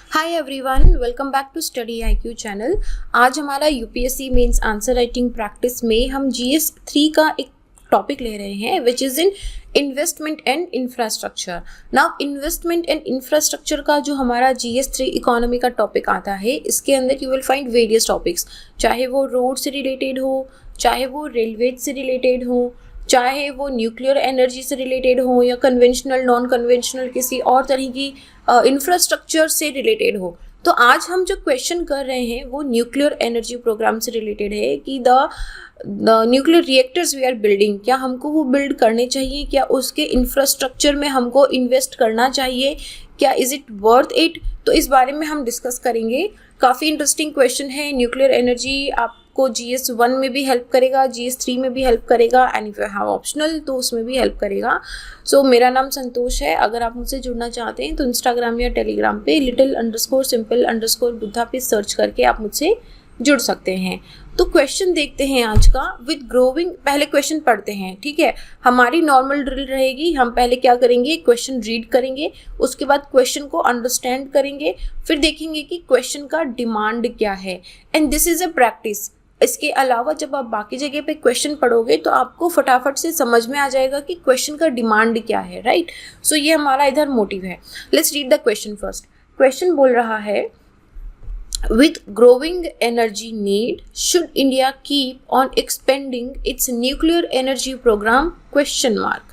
Hi everyone, welcome back to study IQ channel. आज हमारा UPSC mains answer writing practice में हम GS 3 का एक टॉपिक ले रहे हैं which is in investment and infrastructure. Now investment and infrastructure का जो हमारा जीएस 3 इकोनॉमी का टॉपिक आता है, इसके अंदर you will find various topics, चाहे वो रोड से रिलेटेड हो, चाहे वो रेलवे से रिलेटेड हो, चाहे वो न्यूक्लियर एनर्जी से रिलेटेड हो या कन्वेंशनल नॉन कन्वेंशनल किसी और तरह की इंफ्रास्ट्रक्चर से रिलेटेड हो। तो आज हम जो क्वेश्चन कर रहे हैं वो न्यूक्लियर एनर्जी प्रोग्राम से रिलेटेड है कि the nuclear reactors we are building, क्या हमको वो बिल्ड करने चाहिए, क्या उसके इंफ्रास्ट्रक्चर में हमको इन्वेस्ट करना चाहिए, क्या इज़ इट वर्थ इट। तो इस बारे में हम डिस्कस करेंगे। काफ़ी इंटरेस्टिंग क्वेश्चन है। न्यूक्लियर एनर्जी आपको जीएस 1 में भी हेल्प करेगा, जीएस 3 में भी हेल्प करेगा, and if you have optional तो उसमें भी हेल्प करेगा। सो मेरा नाम संतोष है। अगर आप मुझसे जुड़ना चाहते हैं तो इंस्टाग्राम या टेलीग्राम पे little_simple_बुद्धा पे सर्च करके आप मुझसे जुड़ सकते हैं। तो क्वेश्चन देखते हैं आज का। विद ग्रोविंग, पहले क्वेश्चन पढ़ते हैं, ठीक है। हमारी नॉर्मल ड्रिल रहेगी। हम पहले क्या करेंगे, क्वेश्चन रीड करेंगे, उसके बाद क्वेश्चन को अंडरस्टैंड करेंगे, फिर देखेंगे कि क्वेश्चन का डिमांड क्या है, and this is a practice. इसके अलावा जब आप बाकी जगह पे क्वेश्चन पढ़ोगे तो आपको फटाफट से समझ में आ जाएगा कि क्वेश्चन का डिमांड क्या है, राइट। सो ये हमारा इधर मोटिव है। Let's read the question first. Question बोल रहा है, with growing energy need, should India keep on expanding its nuclear energy program? Question mark.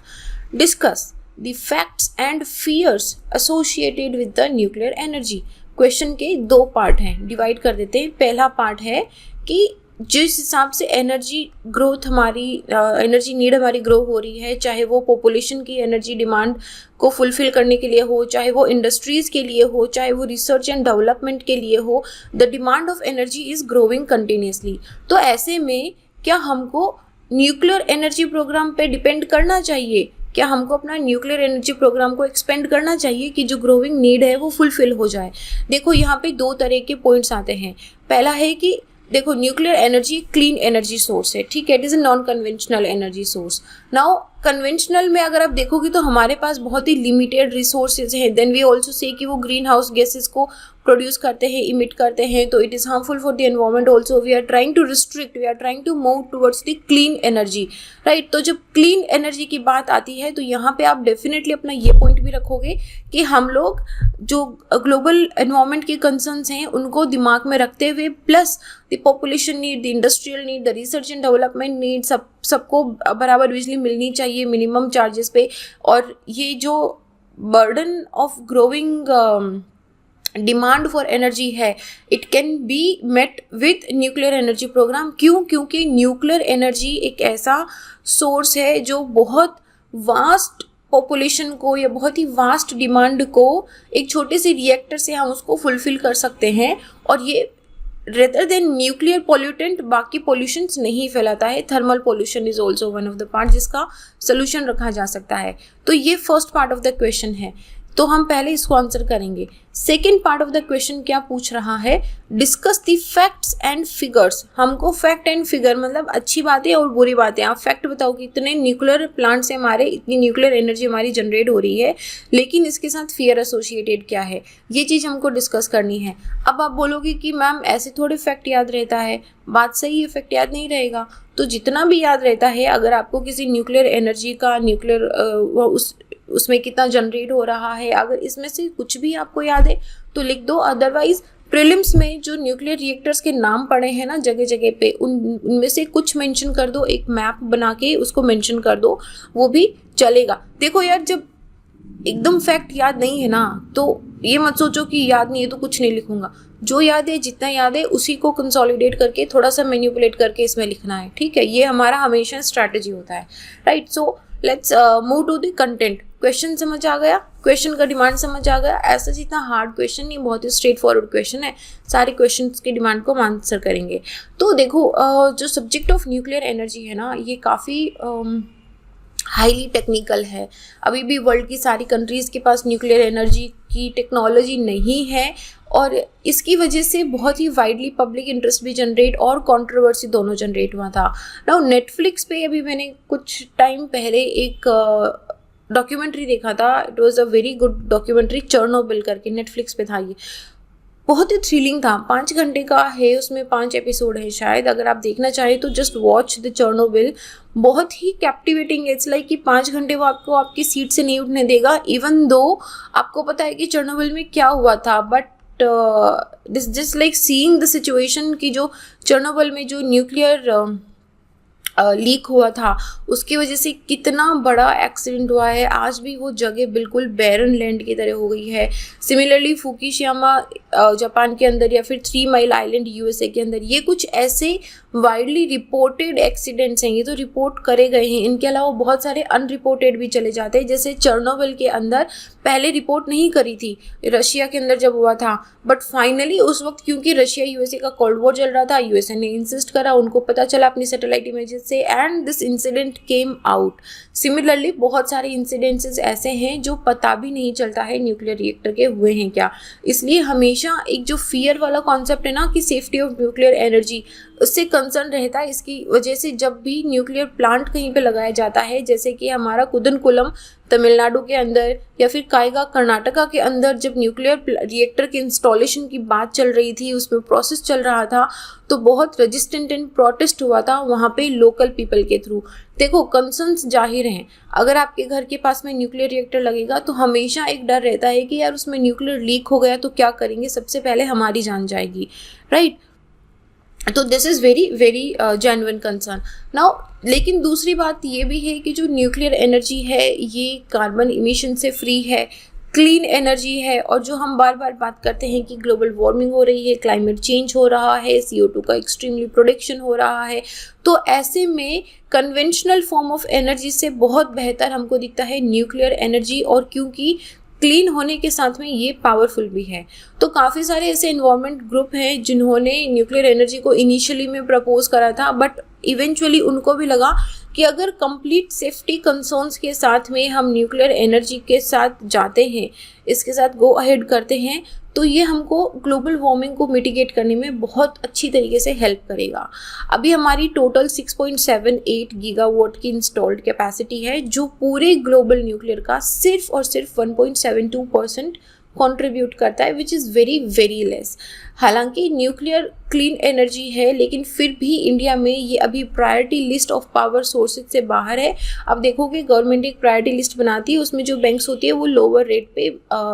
Discuss the facts and fears associated with the nuclear energy. Question के दो part हैं, divide कर देते हैं। पहला पार्ट है कि जिस हिसाब से एनर्जी ग्रोथ हमारी एनर्जी नीड हमारी ग्रो हो रही है, चाहे वो पॉपुलेशन की एनर्जी डिमांड को फुलफिल करने के लिए हो, चाहे वो इंडस्ट्रीज़ के लिए हो, चाहे वो रिसर्च एंड डेवलपमेंट के लिए हो, the demand of energy is growing continuously. तो ऐसे में क्या हमको न्यूक्लियर एनर्जी प्रोग्राम पे डिपेंड करना चाहिए? क्या हमको अपना न्यूक्लियर एनर्जी प्रोग्राम को एक्सपेंड करना चाहिए कि जो ग्रोइंग नीड है वो फुलफिल हो जाए? देखो यहाँ पे दो तरह के पॉइंट्स आते हैं। पहला है कि देखो nuclear energy clean energy source है, ठीक है, it is a non conventional energy source. Now conventional में अगर आप देखोगे तो हमारे पास बहुत ही लिमिटेड रिसोर्सेज हैं। देन वी ऑल्सो से कि वो ग्रीन हाउस गैसेज को प्रोड्यूस करते हैं, इमिट करते हैं, तो it is harmful for the environment also. We are trying to restrict, we are trying to move towards the clean energy, right. तो जब क्लीन एनर्जी की बात आती है तो यहाँ पे आप डेफिनेटली अपना ये पॉइंट भी रखोगे कि हम लोग जो ग्लोबल एनवायरनमेंट के कंसर्न्स हैं उनको दिमाग में रखते हुए, plus the population need, the industrial need, the research and development need, सबको बराबर बिजली मिलनी चाहिए मिनिमम चार्जेस पे। और ये जो burden of growing demand for energy है, it can be met with nuclear energy programme. क्यों? क्योंकि न्यूक्लियर एनर्जी एक ऐसा सोर्स है जो बहुत वास्ट पॉपुलेशन को या बहुत ही वास्ट डिमांड को एक छोटे से रिएक्टर से हम उसको फुलफिल कर सकते हैं। और ये रेदर देन न्यूक्लियर पॉल्यूटेंट बाकी पॉल्यूशंस नहीं फैलाता है। Thermal pollution is also one of the part जिसका सोल्यूशन रखा जा सकता है। तो ये first part of the question है, तो हम पहले इसको आंसर करेंगे। Second part of the question क्या पूछ रहा है, discuss the facts and figures. हमको फैक्ट एंड फिगर मतलब अच्छी बातें और बुरी बातें, आप फैक्ट बताओ कि इतने न्यूक्लियर प्लांट से हमारे इतनी न्यूक्लियर एनर्जी हमारी जनरेट हो रही है, लेकिन इसके साथ फियर एसोसिएटेड क्या है, ये चीज़ हमको डिस्कस करनी है। अब आप बोलोगे कि मैम ऐसे थोड़े फैक्ट याद रहता है। बात सही है, फैक्ट याद नहीं रहेगा तो जितना भी याद रहता है, अगर आपको किसी न्यूक्लियर एनर्जी का उसमें कितना जनरेट हो रहा है, अगर इसमें से कुछ भी आपको याद है तो लिख दो। अदरवाइज प्रीलिम्स में जो न्यूक्लियर रिएक्टर्स के नाम पड़े हैं ना जगह जगह पे, उनमें से कुछ मेंशन कर दो, एक मैप बना के उसको मेंशन कर दो, वो भी चलेगा। देखो यार, जब एकदम फैक्ट याद नहीं है ना तो ये मत सोचो कि याद नहीं है तो कुछ नहीं लिखूंगा। जो याद है, जितना याद है उसी को कंसोलिडेट करके थोड़ा सा मैनिपुलेट करके इसमें लिखना है, ठीक है। ये हमारा हमेशा स्ट्रैटेजी होता है, right. So let's move to the content. Question समझ आ गया, क्वेश्चन का डिमांड समझ आ गया। ऐसा जितना हार्ड क्वेश्चन नहीं, बहुत ही स्ट्रेट फॉरवर्ड क्वेश्चन है। सारे क्वेश्चन के डिमांड को हम आंसर करेंगे। तो देखो जो सब्जेक्ट ऑफ न्यूक्लियर एनर्जी है ना, ये काफ़ी हाईली टेक्निकल है। अभी भी वर्ल्ड की सारी कंट्रीज़ के पास न्यूक्लियर एनर्जी की टेक्नोलॉजी नहीं है, और इसकी वजह से बहुत ही वाइडली पब्लिक इंटरेस्ट भी जनरेट और कंट्रोवर्सी दोनों जनरेट हुआ था। नाउ नेटफ्लिक्स पे अभी मैंने कुछ टाइम पहले एक डॉक्यूमेंट्री देखा था। It was a very good documentary, Chernobyl करके नेटफ्लिक्स पे था ये। बहुत ही थ्रिलिंग था। 5 घंटे का है, उसमें 5 एपिसोड है शायद, अगर आप देखना चाहें तो जस्ट वॉच द चेर्नोबिल। बहुत ही कैप्टिवेटिंग है। इट्स लाइक कि 5 घंटे वो आपको आपकी सीट से नहीं उठने देगा, इवन दो आपको पता है कि चेर्नोबिल में क्या हुआ था, but this just like seeing the situation की जो चेर्नोबिल में जो न्यूक्लियर लीक हुआ था उसकी वजह से कितना बड़ा एक्सीडेंट हुआ है। आज भी वो जगह बिल्कुल बैरन लैंड की तरह हो गई है। सिमिलरली फुकुशियामा जापान के अंदर या फिर 3 माइल आइलैंड यूएसए के अंदर, ये कुछ ऐसे वाइडली रिपोर्टेड एक्सीडेंट्स हैं, ये तो रिपोर्ट करे गए हैं। इनके अलावा बहुत सारे अनरिपोर्टेड भी चले जाते हैं, जैसे चेर्नोबिल के अंदर पहले रिपोर्ट नहीं करी थी रशिया के अंदर जब हुआ था, बट फाइनली उस वक्त क्योंकि रशिया यूएसए का कोल्ड वॉर चल रहा था, यूएसए ने इंसिस्ट करा, उनको पता चला अपनी सैटेलाइट इमेजेस से, and this incident came out. Similarly बहुत सारे इंसिडेंट्स ऐसे हैं जो पता भी नहीं चलता है न्यूक्लियर रिएक्टर के हुए हैं क्या। इसलिए हमेशा एक जो फियर वाला कॉन्सेप्ट है ना कि सेफ्टी ऑफ न्यूक्लियर एनर्जी, उससे कंसर्न रहता है। इसकी वजह से जब भी न्यूक्लियर प्लांट कहीं पे लगाया जाता है, जैसे कि हमारा कुदनकुलम तमिलनाडु के अंदर या फिर कायगा कर्नाटका के अंदर, जब न्यूक्लियर रिएक्टर के इंस्टॉलेशन की बात चल रही थी, उसमें प्रोसेस चल रहा था, तो बहुत रेजिस्टेंट एंड प्रोटेस्ट हुआ था वहाँ पे लोकल पीपल के थ्रू। देखो कंसर्न्स जाहिर हैं, अगर आपके घर के पास में न्यूक्लियर रिएक्टर लगेगा तो हमेशा एक डर रहता है कि यार उसमें न्यूक्लियर लीक हो गया तो क्या करेंगे, सबसे पहले हमारी जान जाएगी, राइट। तो this is very very genuine concern now. लेकिन दूसरी बात ये भी है कि जो न्यूक्लियर एनर्जी है ये कार्बन इमिशन से फ्री है, क्लीन एनर्जी है, और जो हम बार बार बात करते हैं कि ग्लोबल वार्मिंग हो रही है, क्लाइमेट चेंज हो रहा है, CO2 का एक्सट्रीमली प्रोडक्शन हो रहा है, तो ऐसे में कन्वेंशनल फॉर्म ऑफ एनर्जी से बहुत बेहतर हमको दिखता है न्यूक्लियर एनर्जी। और क्योंकि क्लीन होने के साथ में ये पावरफुल भी है, तो काफ़ी सारे ऐसे इन्वायरमेंट ग्रुप हैं जिन्होंने न्यूक्लियर एनर्जी को इनिशियली में प्रपोज करा था, बट इवेंचुअली उनको भी लगा कि अगर कंप्लीट सेफ्टी कंसर्न्स के साथ में हम न्यूक्लियर एनर्जी के साथ जाते हैं, इसके साथ गो अहेड करते हैं, तो ये हमको ग्लोबल वार्मिंग को मिटिगेट करने में बहुत अच्छी तरीके से हेल्प करेगा। अभी हमारी टोटल 6.78 गीगावाट की इंस्टॉल्ड कैपेसिटी है, जो पूरे ग्लोबल न्यूक्लियर का सिर्फ और सिर्फ 1.72% कंट्रीब्यूट करता है, which is very very less. हालांकि न्यूक्लियर क्लीन एनर्जी है, लेकिन फिर भी इंडिया में ये अभी priority list of power sources से बाहर है। अब देखोगे गवर्नमेंट एक प्रायोरिटी लिस्ट बनाती है, उसमें जो बैंक्स होती है वो लोअर रेट पे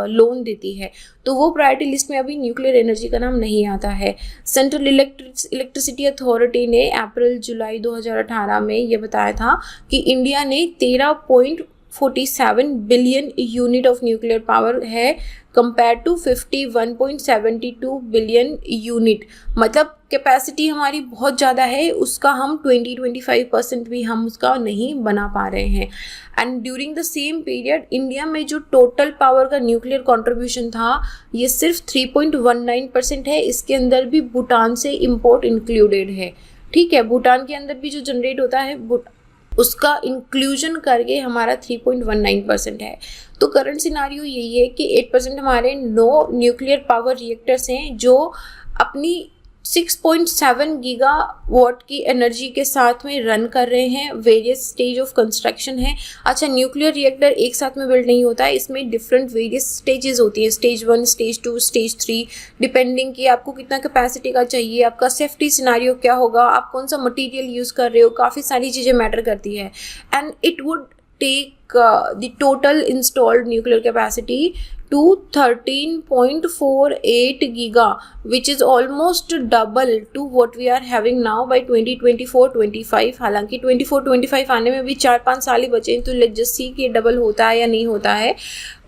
लोन देती है, तो वो प्रायोरिटी लिस्ट में अभी न्यूक्लियर एनर्जी का नाम नहीं आता है। सेंट्रल इलेक्ट्रिसिटी अथॉरिटी ने अप्रैल-जुलाई 2018 में ये बताया था कि इंडिया ने 13.47 billion unit of nuclear power है कंपेयर टू 51.72 बिलियन यूनिट। मतलब कैपेसिटी हमारी बहुत ज़्यादा है, उसका हम 20-25% भी हम उसका नहीं बना पा रहे हैं। And during the same period India में जो टोटल पावर का न्यूक्लियर कंट्रीब्यूशन था ये सिर्फ 3.19% है। इसके अंदर भी भूटान से इम्पोर्ट इंक्लूडेड है, ठीक है। भूटान के अंदर भी जो जनरेट होता है उसका इंक्लूजन करके हमारा 3.19% है। तो करंट सिनारियो यही है कि 8% हमारे न्यूक्लियर पावर रिएक्टर्स हैं जो अपनी 6.7 गीगावाट की एनर्जी के साथ में रन कर रहे हैं, वेरियस स्टेज ऑफ कंस्ट्रक्शन है। अच्छा, न्यूक्लियर रिएक्टर एक साथ में बिल्ड नहीं होता है, इसमें डिफरेंट वेरियस स्टेजेस होती हैं, स्टेज 1, स्टेज 2, स्टेज 3, डिपेंडिंग कि आपको कितना कैपेसिटी का चाहिए, आपका सेफ्टी सिनारियो क्या होगा, आप कौन सा मटीरियल यूज़ कर रहे हो, काफ़ी सारी चीज़ें मैटर करती है। And it would take the total installed nuclear capacity to 13.48 giga, which is almost double to what we are having now by 2024-25। हालांकि 24-25 आने में भी 4-5 साल ही बचे हैं, तो लेट्स जस्ट सी कि डबल होता है या नहीं होता है।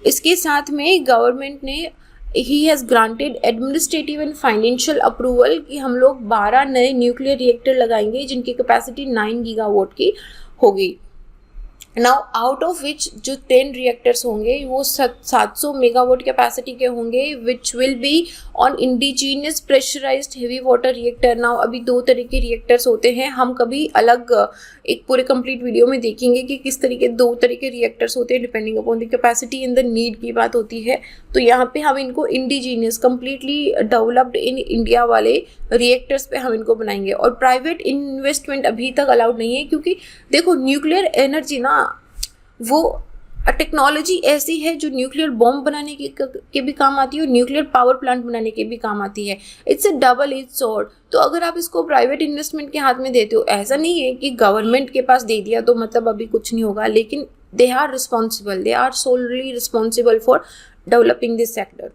इसके साथ में गवर्नमेंट ने he has granted administrative and financial approval कि हम लोग 12 नए न्यूक्लियर रिएक्टर लगाएंगे जिनकी कैपेसिटी 9 गीगावाट की होगी। नाउ आउट ऑफ विच जो 10 रिएक्टर्स होंगे वो 700 मेगावाट कैपेसिटी के होंगे, which will be on indigenous pressurised heavy water reactor. Now अभी 2 तरह के रिएक्टर्स होते हैं, हम कभी अलग एक पूरे कंप्लीट वीडियो में देखेंगे कि किस तरीके 2 तरह के रिएक्टर्स होते हैं, depending upon the capacity and the need की बात होती है। तो यहाँ पे हम इनको indigenous completely developed in India वाले रिएक्टर्स पे हम इनको बनाएंगे, और प्राइवेट इन्वेस्टमेंट अभी तक अलाउड नहीं है, क्योंकि देखो न्यूक्लियर एनर्जी ना वो टेक्नोलॉजी ऐसी है जो न्यूक्लियर बॉम्ब बनाने के भी काम आती है और न्यूक्लियर पावर प्लांट बनाने के भी काम आती है। It's a double edge sword. तो अगर आप इसको प्राइवेट इन्वेस्टमेंट के हाथ में देते हो, ऐसा नहीं है कि गवर्नमेंट के पास दे दिया तो मतलब अभी कुछ नहीं होगा, लेकिन they are responsible, they are solely responsible for developing this sector.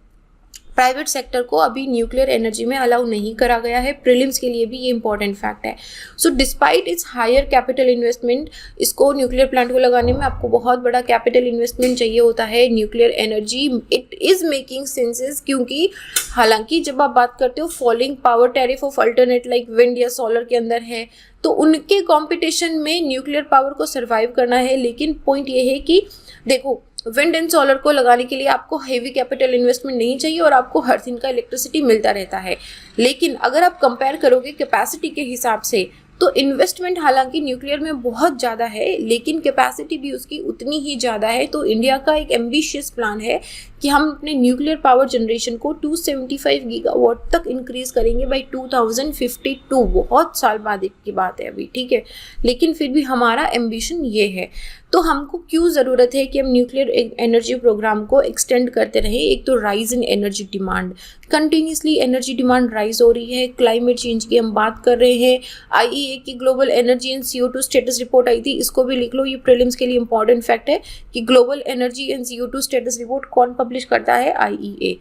Private sector को अभी न्यूक्लियर एनर्जी में अलाउ नहीं करा गया है। प्रीलिम्स के लिए भी ये इंपॉर्टेंट फैक्ट है। So despite its higher capital investment, इसको न्यूक्लियर प्लांट को लगाने में आपको बहुत बड़ा कैपिटल इन्वेस्टमेंट चाहिए होता है। Nuclear energy it is making senses, क्योंकि हालांकि जब आप बात करते हो falling power tariff of alternate like wind या सोलर के अंदर है, तो उनके कॉम्पिटिशन में न्यूक्लियर पावर को सर्वाइव करना है। लेकिन पॉइंट ये है कि देखो, विंड एंड सोलर को लगाने के लिए आपको हेवी कैपिटल इन्वेस्टमेंट नहीं चाहिए और आपको हर दिन का इलेक्ट्रिसिटी मिलता रहता है। लेकिन अगर आप कंपेयर करोगे कैपेसिटी के हिसाब से, तो इन्वेस्टमेंट हालांकि न्यूक्लियर में बहुत ज़्यादा है, लेकिन कैपेसिटी भी उसकी उतनी ही ज़्यादा है। तो इंडिया का एक एम्बिशियस प्लान है कि हम अपने न्यूक्लियर पावर जनरेशन को 275 गीगावाट तक इंक्रीज करेंगे बाय 2052। बहुत साल बाद की बात है अभी, ठीक है, लेकिन फिर भी हमारा एम्बिशन ये है। तो हमको क्यों ज़रूरत है कि हम न्यूक्लियर एनर्जी प्रोग्राम को एक्सटेंड करते रहें? एक तो rise in energy demand, continuously energy demand rise हो रही है। क्लाइमेट चेंज की हम बात कर रहे हैं। IEA की global energy and CO2 status report आई थी, इसको भी लिख लो, ये प्रीलिम्स के लिए इंपॉर्टेंट फैक्ट है कि global energy and CO2 status report कौन पब्लिश करता है? IEA।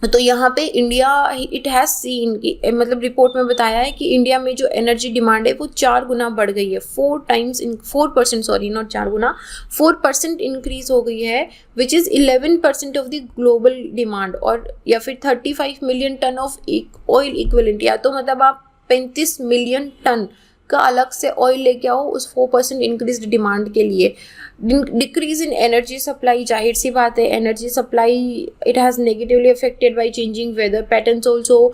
तो यहाँ पे इंडिया इट हैज़ सीन की मतलब रिपोर्ट में बताया है कि इंडिया में जो एनर्जी डिमांड है वो 4 गुना बढ़ गई है, 4% सॉरी नॉट 4 गुना, 4% इंक्रीज हो गई है, which is 11% of the global demand, और या फिर 35 million ton of oil equivalent, या तो मतलब आप 35 मिलियन टन का अलग से ऑयल लेके आओ उस 4% इंक्रीज डिमांड के लिए। डिक्रीज इन एनर्जी सप्लाई, जाहिर सी बात है energy supply it has negatively affected by changing weather patterns also.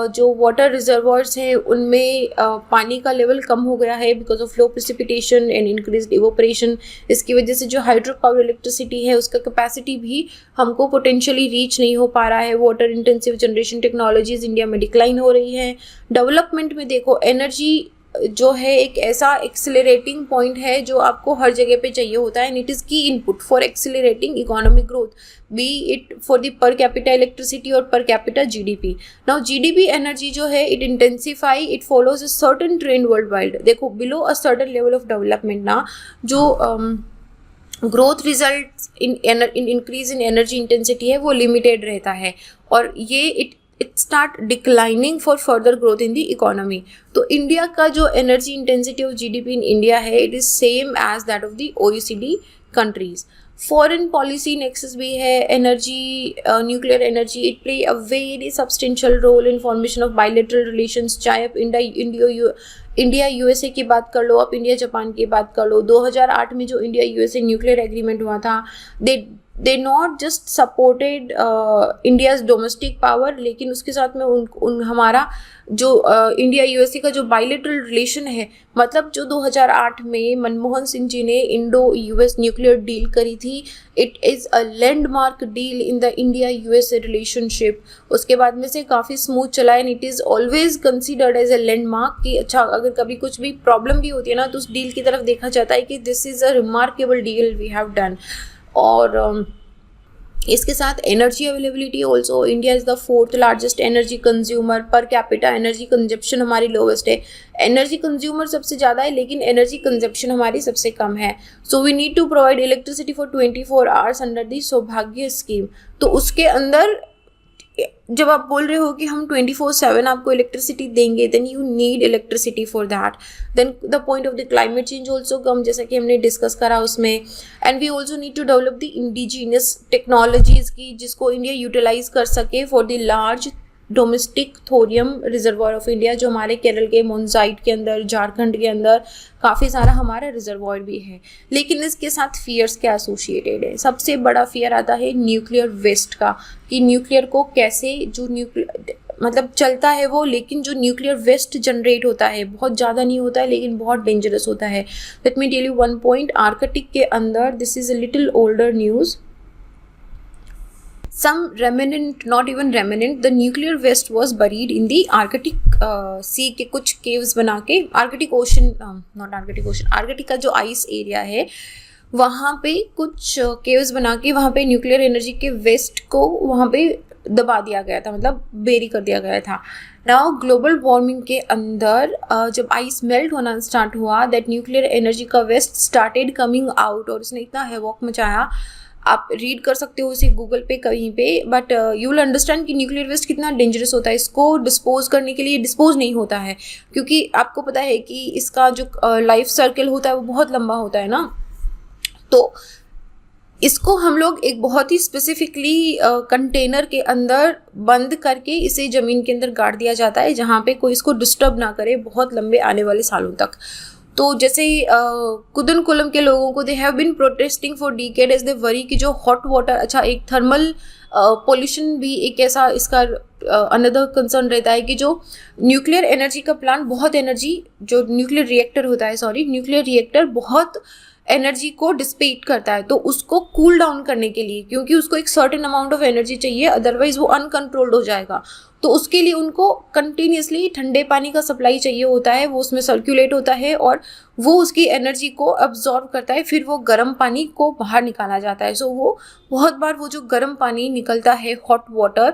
जो वाटर रिजर्वर्स हैं उनमें पानी का लेवल कम हो गया है because of low precipitation and increase evaporation. इसकी वजह से जो हाइड्रो पावर इलेक्ट्रिसिटी है उसका कैपेसिटी भी हमको पोटेंशियली रीच नहीं हो पा रहा है। Water intensive generation technologies India में डिक्लाइन हो रही हैं। डेवलपमेंट में देखो, एनर्जी जो है एक ऐसा एक्सिलरेटिंग पॉइंट है जो आपको हर जगह पे चाहिए होता है, and it is key input for accelerating economic growth, be it for the per capita electricity और per capita GDP। Now GDP energy जो है it intensify, it follows a certain trend world wide. देखो, below a certain level of development ना, जो growth result in increase in energy intensity है वो limited रहता है, और ये it start declining for further growth in the economy. तो इंडिया का जो energy intensity of GDP in India है it is same as that of the OECD countries. Foreign policy nexus भी है energy, nuclear energy it play a very substantial role in formation of bilateral relations. चाहे आप India USA की बात कर लो, आप India Japan की बात कर लो, 2008 में जो इंडिया USA न्यूक्लियर एग्रीमेंट हुआ था, they not just supported India's domestic power, लेकिन उसके साथ में हमारा जो इंडिया USA का जो बायलैटरल रिलेशन है, मतलब जो 2008 में मनमोहन सिंह जी ने इंडो-US न्यूक्लियर डील करी थी, it is a landmark deal in the India USA relationship. उसके बाद में से काफ़ी स्मूथ चला and it is always considered as a landmark कि अच्छा अगर कभी कुछ भी प्रॉब्लम भी होती है ना तो उस डील की तरफ देखा जाता है कि this is a remarkable deal we have done. और इसके साथ energy availability also, India is the 4th largest energy consumer, per capita energy consumption हमारी लोवेस्ट है। एनर्जी कंज्यूमर सबसे ज़्यादा है लेकिन एनर्जी कंजप्शन हमारी सबसे कम है। So we need to provide electricity for 24 hours under the Saubhagya scheme. तो उसके अंदर जब आप बोल रहे हो कि हम 24/7 आपको इलेक्ट्रिसिटी देंगे, then you need electricity for that. Then the point of the climate change also come, जैसा कि हमने डिस्कस करा उसमें। And we also need to develop the indigenous technologies की जिसको इंडिया यूटिलाइज कर सके for the large domestic thorium reservoir of India, जो हमारे केरल के मोनजाइट के अंदर, झारखंड के अंदर काफ़ी सारा हमारा रिजर्वॉयर भी है। लेकिन इसके साथ फियर्स क्या एसोसिएटेड है? सबसे बड़ा फियर आता है न्यूक्लियर वेस्ट का, कि न्यूक्लियर को कैसे जो मतलब चलता है वो, लेकिन जो न्यूक्लियर वेस्ट जनरेट होता है बहुत ज़्यादा नहीं होता है लेकिन बहुत डेंजरस होता है। Let me tell you one point, Arctic के अंदर, this is a little older news, some remnant, not even remnant, the nuclear waste was buried in the Arctic sea के कुछ caves बना के, Arctic Ocean, not Arctic Ocean, Arctic का जो ice area है वहाँ पे कुछ केव्स बना के वहाँ पे न्यूक्लियर एनर्जी के वेस्ट को वहाँ पे दबा दिया गया था, मतलब बेरी कर दिया गया था। नाउ ग्लोबल वार्मिंग के अंदर जब आइस मेल्ट होना स्टार्ट हुआ, दैट न्यूक्लियर एनर्जी का वेस्ट स्टार्टेड कमिंग आउट, और उसने इतना हैवॉक मचाया, आप रीड कर सकते हो उसे गूगल पे कहीं पे, बट यू विल अंडरस्टैंड कि न्यूक्लियर वेस्ट कितना डेंजरस होता है। इसको डिस्पोज करने के लिए डिस्पोज नहीं होता है, क्योंकि आपको पता है कि इसका जो लाइफ सर्कल होता है वो बहुत लंबा होता है ना। तो इसको हम लोग एक बहुत ही स्पेसिफिकली कंटेनर के अंदर बंद करके इसे ज़मीन के अंदर गाड़ दिया जाता है, जहाँ पे कोई इसको डिस्टर्ब ना करे बहुत लंबे आने वाले सालों तक। तो जैसे कुदनकुलम के लोगों को, they have been protesting for decade as they worry कि जो हॉट वाटर, अच्छा एक थर्मल पोल्यूशन भी एक ऐसा इसका अनदर कंसर्न रहता है कि जो न्यूक्लियर एनर्जी का प्लांट बहुत एनर्जी, जो न्यूक्लियर रिएक्टर होता है, न्यूक्लियर रिएक्टर बहुत एनर्जी को डिस्पेट करता है। तो उसको कूल डाउन करने के लिए, क्योंकि उसको एक सर्टेन अमाउंट ऑफ एनर्जी चाहिए, अदरवाइज वो अनकंट्रोल्ड हो जाएगा, तो उसके लिए उनको कंटिन्यूसली ठंडे पानी का सप्लाई चाहिए होता है, वो उसमें सर्कुलेट होता है और वो उसकी एनर्जी को अब्जॉर्ब करता है, फिर वो गर्म पानी को बाहर निकाला जाता है। सो वो बहुत बार वो जो गर्म पानी निकलता है, हॉट वाटर,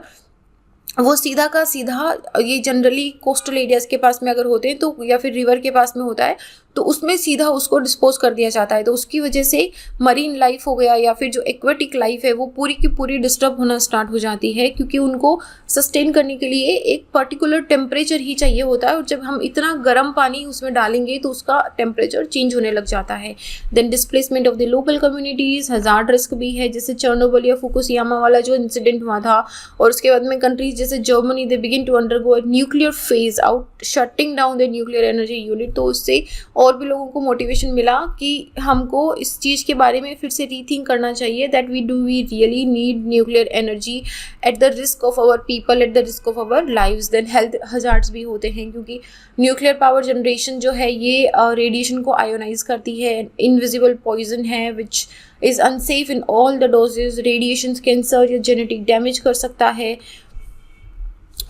वो सीधा का सीधा, ये जनरली कोस्टल एरियाज़ के पास में अगर होते हैं तो, या फिर रिवर के पास में होता है, तो उसमें सीधा उसको डिस्पोज कर दिया जाता है। तो उसकी वजह से मरीन लाइफ हो गया या फिर जो एक्वेटिक लाइफ है वो पूरी की पूरी डिस्टर्ब होना स्टार्ट हो जाती है, क्योंकि उनको सस्टेन करने के लिए एक पर्टिकुलर टेम्परेचर ही चाहिए होता है, और जब हम इतना गर्म पानी उसमें डालेंगे तो उसका टेम्परेचर चेंज होने लग जाता है। Then displacement of the local communities, hazard risk भी है, जैसे चेर्नोबिल या फुकुशिमा वाला जो इंसिडेंट हुआ था। और उसके बाद में कंट्रीज जैसे Germany, they begin to undergo nuclear phase out, shutting down the nuclear energy unit. तो उससे और भी लोगों को मोटिवेशन मिला कि हमको इस चीज़ के बारे में फिर से रीथिंक करना चाहिए, that we really need nuclear energy at the risk of our people, at the risk of our lives. Then health hazards भी होते हैं, क्योंकि न्यूक्लियर पावर जनरेशन जो है ये रेडिएशन को आयोनाइज करती है, इनविजिबल पॉइजन है which is unsafe in all the doses. Radiation cancer या जेनेटिक डैमेज कर सकता है,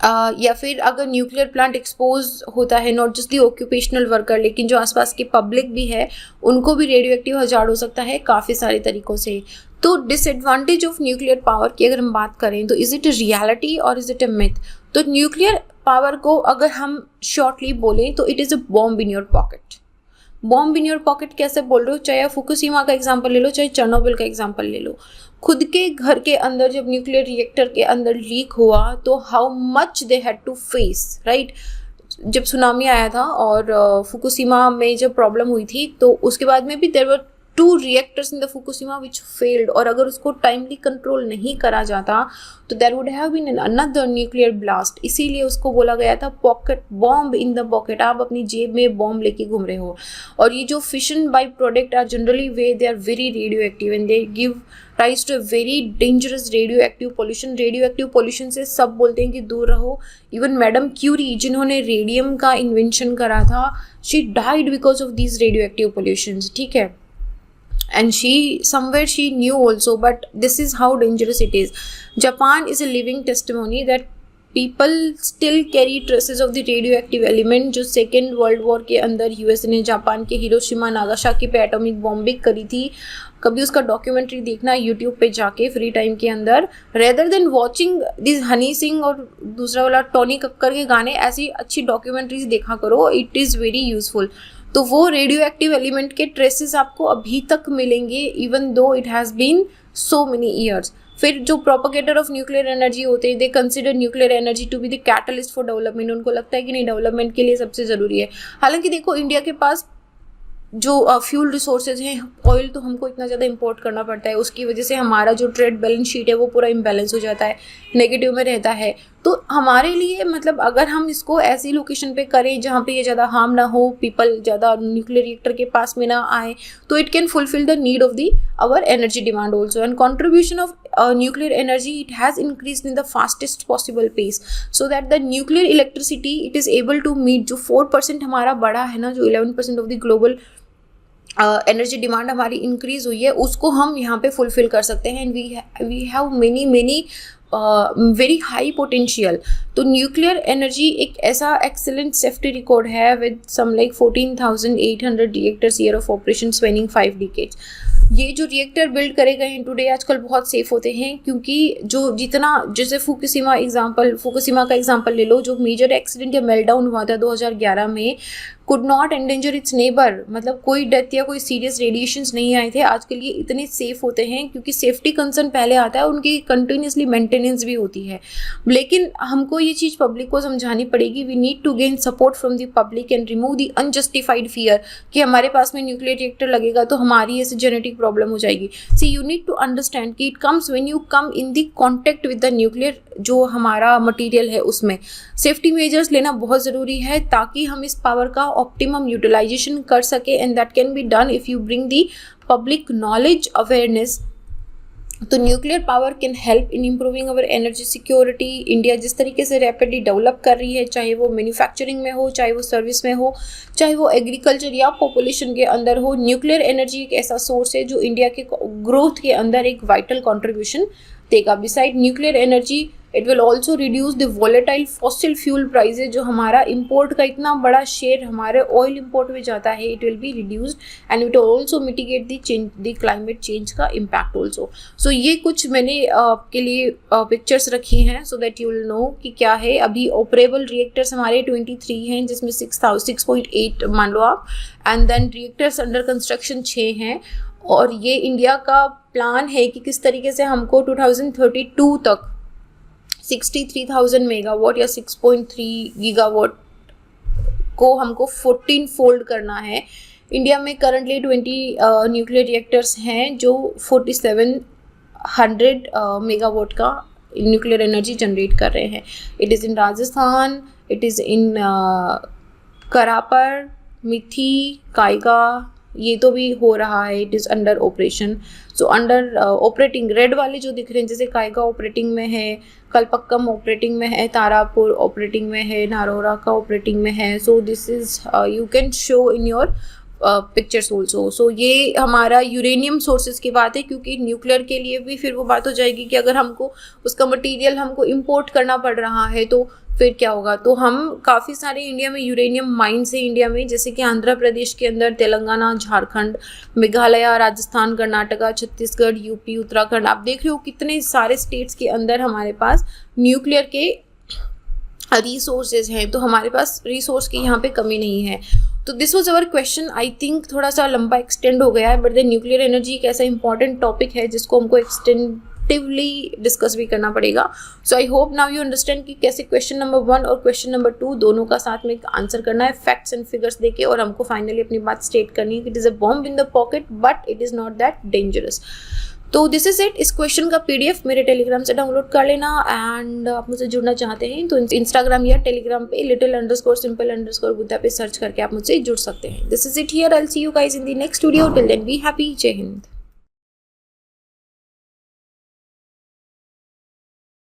या फिर अगर न्यूक्लियर प्लांट एक्सपोज होता है, not just the occupational worker, लेकिन जो आसपास की पब्लिक भी है उनको भी रेडियो एक्टिव हजार्ड हो सकता है काफ़ी सारे तरीक़ों से। तो डिसएडवांटेज ऑफ न्यूक्लियर पावर की अगर हम बात करें तो इज़ इट अ रियलिटी और इज़ इट अ मिथ? तो न्यूक्लियर पावर को अगर हम शॉर्टली बोलें तो it is a bomb in your pocket. Bomb in your pocket कैसे बोल रहे हो? चाहे फुकुशिमा का एग्जाम्पल ले लो, चाहे चेर्नोबिल का एग्जाम्पल ले लो। खुद के घर के अंदर जब न्यूक्लियर रिएक्टर के अंदर लीक हुआ तो how much they had to face, right? जब सुनामी आया था और फुकुशिमा में जब प्रॉब्लम हुई थी तो उसके बाद में भी there were 2 reactors in the Fukushima which failed, और अगर उसको टाइमली कंट्रोल नहीं करा जाता तो there would have been another nuclear blast. इसीलिए उसको बोला गया था pocket bomb in the pocket, आप अपनी जेब में बॉम्ब लेके घूम रहे हो। और ये जो fission by product are generally वे they are very radio active and they give rise to a very dangerous radio active pollution. Radio active pollution से सब बोलते हैं कि दूर रहो। इवन मैडम क्यूरी जिन्होंने रेडियम का इन्वेंशन करा था, she died because of these radio active pollutions, ठीक है? And somewhere she knew also, but this is how dangerous it is. Japan is a living testimony that people still carry traces of the radioactive element जो second world war के अंदर US ने Japan के Hiroshima Nagasaki पे atomic bombing करी थी। कभी उसका डॉक्यूमेंट्री देखना यूट्यूब पे जाके फ्री टाइम के अंदर, rather than watching this Honey Singh और दूसरा वाला टोनी कक्कर के गाने, ऐसी अच्छी डॉक्यूमेंट्रीज देखा करो, इट इज़ वेरी यूजफुल। तो वो रेडियो एक्टिव एलिमेंट के ट्रेसेस आपको अभी तक मिलेंगे, even though it has been so many years. फिर जो प्रोपोगेटर ऑफ न्यूक्लियर एनर्जी होते हैं, they consider nuclear energy to be the catalyst for development. उनको लगता है कि नहीं, डेवलपमेंट के लिए सबसे ज़रूरी है। हालांकि देखो, इंडिया के पास जो फ्यूल रिसोर्सेज हैं, ऑयल तो हमको इतना ज़्यादा इंपोर्ट करना पड़ता है, उसकी वजह से हमारा जो ट्रेड बैलेंस शीट है वो पूरा इम्बैलेंस हो जाता है, नेगेटिव में रहता है। तो हमारे लिए मतलब अगर हम इसको ऐसी लोकेशन पे करें जहाँ पे ये ज़्यादा हार्म ना हो, पीपल ज़्यादा न्यूक्लियर रिएक्टर के पास में ना आए, तो it can fulfil the need of the our energy demand also. And contribution of nuclear energy, it has increased in the fastest possible pace, so that the nuclear electricity it is able to meet जो 4% हमारा बढ़ा है ना, जो 11% of the global energy demand हमारी increase हुई है, उसको हम यहाँ पे फुलफिल कर सकते हैं। And we have many very high potential. तो न्यूक्लियर एनर्जी एक ऐसा एक्सेलेंट सेफ्टी रिकॉर्ड है with some like 14,800 reactors year of operation spanning 5 decades. ये जो रिएक्टर बिल्ड करे गए हैं टुडे आजकल बहुत सेफ होते हैं, क्योंकि जो जितना, जैसे फुकुशिमा का एग्जांपल ले लो, जो मेजर एक्सीडेंट या मेल्टडाउन हुआ था 2011 में, could not endanger its neighbour, मतलब कोई डेथ या कोई सीरियस रेडिएशंस नहीं आए थे। आजकल ये इतने सेफ होते हैं क्योंकि सेफ्टी कंसर्न पहले आता है, उनकी कंटिन्यूसली मेंटेनेंस भी होती है। लेकिन हमको ये चीज़ पब्लिक को समझानी पड़ेगी। We need to gain support from the public and remove the unjustified fear कि हमारे पास में न्यूक्लियर रिएक्टर लगेगा तो हमारी ऐसे जेनेटिक प्रॉब्लम हो जाएगी। सी यू नीड टू अंडरस्टैंड कि it comes when you come in the contact with the nuclear, जो हमारा मटीरियल है उसमें सेफ्टी मेजर्स लेना बहुत ज़रूरी है ताकि हम इस पावर का ऑप्टिमम यूटिलाइजेशन कर सके। And that can be done if you bring the public knowledge awareness. तो nuclear power can help in improving our energy security. India जिस तरीके से रैपिडली डेवलप कर रही है, चाहे वो मैन्युफैक्चरिंग में हो, चाहे वो सर्विस में हो, चाहे वो एग्रीकल्चर या पॉपुलेशन के अंदर हो, न्यूक्लियर एनर्जी एक ऐसा सोर्स है जो इंडिया के ग्रोथ के अंदर एक वाइटल कॉन्ट्रीब्यूशन देगा। Beside nuclear energy, it will also reduce the volatile fossil fuel prices, जो हमारा इम्पोर्ट का इतना बड़ा शेयर हमारे ऑयल इम्पोर्ट में जाता है, it will be reduced and it also mitigate the climate change का इम्पैक्ट ऑल्सो। सो ये कुछ मैंने आपके लिए पिक्चर्स रखी हैं so that you will know कि क्या है। अभी ऑपरेबल रिएक्टर्स हमारे 23 हैं, जिसमें 6.8 मान लो आप, and then reactors under construction 6 हैं। और ये इंडिया का प्लान है कि किस तरीके से हमको 2032 तक 63,000 मेगावाट या 6.3 गीगावाट को हमको 14 फोल्ड करना है। इंडिया में करंटली 20 न्यूक्लियर रिएक्टर्स हैं जो 4700 मेगावाट का न्यूक्लियर एनर्जी जनरेट कर रहे हैं। It is in Rajasthan, it is in Kakrapar, Mithi, Kaiga, ये तो भी हो रहा है। It is under operation. So under operating red वाले जो दिख रहे हैं, जैसे कायगा ऑपरेटिंग में है, कलपक्कम ऑपरेटिंग में है, तारापुर ऑपरेटिंग में है, नारोरा का ऑपरेटिंग में है। So this is you can show in your pictures also. So ये हमारा यूरेनियम सोर्सेज की बात है, क्योंकि न्यूक्लियर के लिए भी फिर वो बात हो जाएगी कि अगर हमको उसका मटेरियल हमको इंपोर्ट करना पड़ रहा है तो फिर क्या होगा। तो हम काफ़ी सारे इंडिया में यूरेनियम माइंस है इंडिया में, जैसे कि आंध्र प्रदेश के अंदर, तेलंगाना, झारखंड, मेघालय, राजस्थान, कर्नाटका, छत्तीसगढ़, यूपी, उत्तराखंड। आप देख रहे हो कितने सारे स्टेट्स के अंदर हमारे पास न्यूक्लियर के रिसोर्सेज हैं। तो हमारे पास रिसोर्स की यहाँ पे कमी नहीं है। तो this was our question. I think थोड़ा सा लंबा एक्सटेंड हो गया है, बट द न्यूक्लियर एनर्जी एक ऐसा इंपॉर्टेंट टॉपिक है जिसको हमको एक्सटेंटिवली डिस्कस भी करना पड़ेगा। So I hope now you understand कि कैसे क्वेश्चन नंबर 1 और क्वेश्चन नंबर 2 दोनों का साथ में आंसर करना है, फैक्ट्स एंड फिगर्स देके, और हमको फाइनली अपनी बात स्टेट करनी है कि it is a bomb in the pocket but it is not that dangerous. तो दिस इज इट। इस क्वेश्चन का पीडीएफ मेरे टेलीग्राम से डाउनलोड कर लेना। एंड आप मुझसे जुड़ना चाहते हैं तो इंस्टाग्राम या टेलीग्राम पे little_simple_buddha पे सर्च करके आप मुझसे जुड़ सकते हैं। This is it here. I will see you guys in the next video. Till then be happy. जय हिंद।